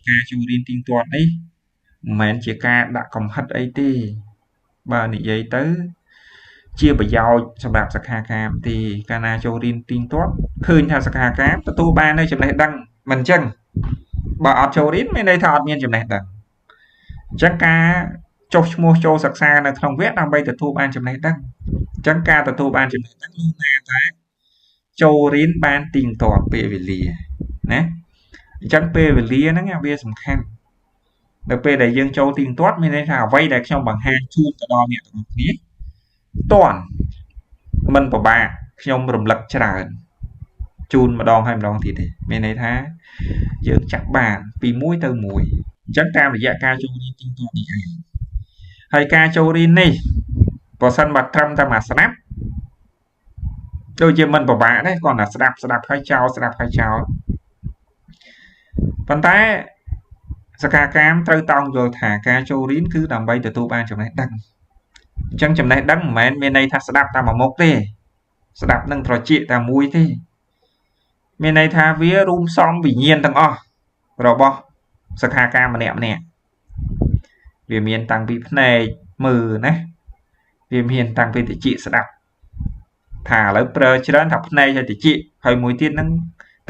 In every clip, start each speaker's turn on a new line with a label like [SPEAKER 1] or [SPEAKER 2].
[SPEAKER 1] ការចូលរៀនទៀងទាត់នេះមិនមែនជាការដាក់កំហិតអីទេបើនិយាយទៅជាប្រយោជន៍សម្រាប់សិក្ខាកាមទេកាលណាចូលរៀនទៀងទាត់ឃើញថាសិក្ខាកាមទទួលបាននៅចំណេះដឹងមិនអញ្ចឹងបើអត់ចូលរៀនមានន័យថាអត់មានចំណេះដឹងអញ្ចឹងការចុះឈ្មោះចូលសិក្សានៅក្នុងវគ្គដើម្បីទទួលបានចំណេះដឹងអញ្ចឹងការទទួលបានចំណេះដឹងនោះណាថាចូលរៀនបានទៀងទាត់ពេលវេលាណាអញ្ចឹងពេលវេលាហ្នឹងវាសំខាន់នៅពេលដែលយើងចូលទៀងទាត់មានន័យថាអ្វីដែលខ្ញុំបង្ហាញជូនទៅដល់អ្នកទាំងអស់គ្នាតាន់មិនពិបាកខ្ញុំរំលឹកច្រើនជូនម្ដងហើយម្ដងទៀតទេមានន័យថាយើងចាប់បានពីមួយទៅមួយអញ្ចឹងតាមរយៈការចូលរៀនទៀងទាត់នេះឯងហើយការចូលរៀននេះបើសិនបើត្រឹមតែមកស្ដាប់ដូចជាមិនពិបាកដែរគ្រាន់តែស្ដាប់ហើយចោលប៉ុន្តែសិក្ខាកាមត្រូវតោងយល់ថាការចូលរៀនគឺដើម្បីទទួលបានចំណេះដឹងអញ្ចឹងចំណេះដឹងមិនមែនមានន័យថាស្ដាប់តែមួយមុខទេស្ដាប់នឹងត្រចៀកតែមួយទេមានន័យថាវារួមផ្សំវិញ្ញាណទាំងអស់របស់សិក្ខាកាមម្នាក់វាមានតាំងពីភ្នែកមើលណាវាមានតាំងពីត្រចៀកស្ដាប់ថាឥឡូវប្រើច្រើនថាភ្នែកហើយត្រចៀកហើយមួយទៀតហ្នឹង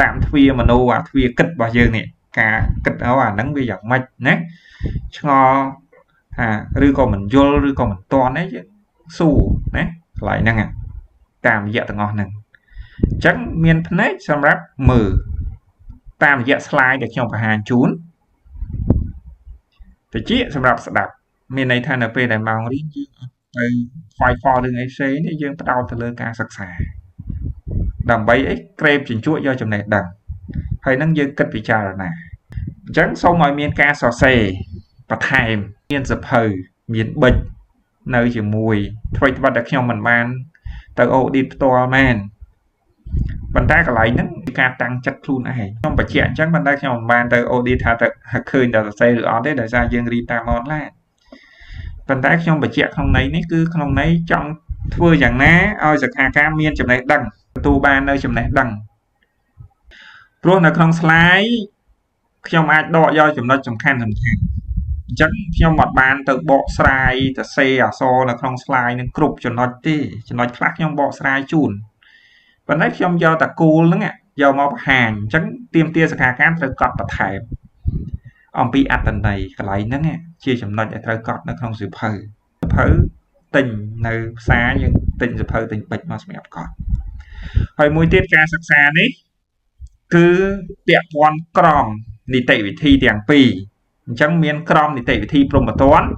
[SPEAKER 1] តាមទ្វាមโนអាទ្វាគិតរបស់យើងនេះការគិតអាហ្នឹងវាយ៉ាងម៉េចណាឆ្ងល់ថាឬក៏មិនយល់ឬក៏មិនទាន់អីយើងសួរណាកន្លែងហ្នឹងតាមរយៈទាំងអស់ហ្នឹងអញ្ចឹងមានភ្នែកសម្រាប់មើលតាមរយៈ slide ដែលខ្ញុំបង្ហាញជូនត្រចៀកសម្រាប់ស្ដាប់មានន័យថានៅពេលដែលម៉ោងរៀនយើងអត់ទៅខ្វាយខ្វល់រឿងអីផ្សេងទេយើងផ្ដោតទៅលើការសិក្សាដើម្បីអីក្រេបជញ្ជក់យកចំណេះដឹងហើយនឹងយើងគិតពិចារណាអញ្ចឹងសូមឲ្យមានការសរសេរបន្ថែមមានសភៅមានប៊ិចនៅជាមួយអ្វីដែលខ្ញុំមិនបានទៅអូឌីតផ្ទាល់មែនប៉ុន្តែកន្លែងហ្នឹងគឺការតាំងចិត្តខ្លួនឯងខ្ញុំបញ្ជាក់អញ្ចឹងប៉ុន្តែខ្ញុំមិនបានទៅអូឌីតថាទៅឃើញតែសរសេរឬអត់ទេដោយសារយើងរៀនតាមអនឡាញប៉ុន្តែខ្ញុំបញ្ជាក់ក្នុងន័យនេះគឺក្នុងន័យចង់ធ្វើយ៉ាងណាឲ្យសិក្ខាកាមមានចំណេះដឹងទទួលបាននៅចំណេះដឹងព្រោះនៅក្នុង slide ខ្ញុំអាចដកយកចំណុចសំខាន់អញ្ចឹងខ្ញុំអត់បានទៅបកស្រាយទៅសេអក្សរនៅក្នុង slide នឹងគ្រប់ចំណុចទេចំណុចខ្លះខ្ញុំបកស្រាយជូនប៉ុន្តែខ្ញុំយកតែគោលហ្នឹងយកមកបង្ហាញអញ្ចឹងទាមទារសិក្ខាកាមត្រូវកត់បន្ថែមអំពីអត្ថន័យកន្លែងហ្នឹងជាចំណុចដែលត្រូវកត់នៅក្នុងសៀវភៅទិញនៅផ្សារយើងទិញសៀវភៅទិញប៊ិចមកសម្រាប់កត់ហើយមួយទៀតការសិក្សានេះគឺពាក់ព័ន្ធក្រមនីតិវិធីទាំងពីរអញ្ចឹងមានក្រមនីតិវិធីព្រហ្មទណ្ឌ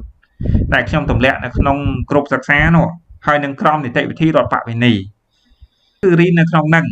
[SPEAKER 1] ដែលខ្ញុំទម្លាក់នៅក្នុងគ្រប់សិក្សានោះហើយនឹងក្រមនីតិវិធីរដ្ឋបវេនីគឺរៀននៅក្នុងហ្នឹង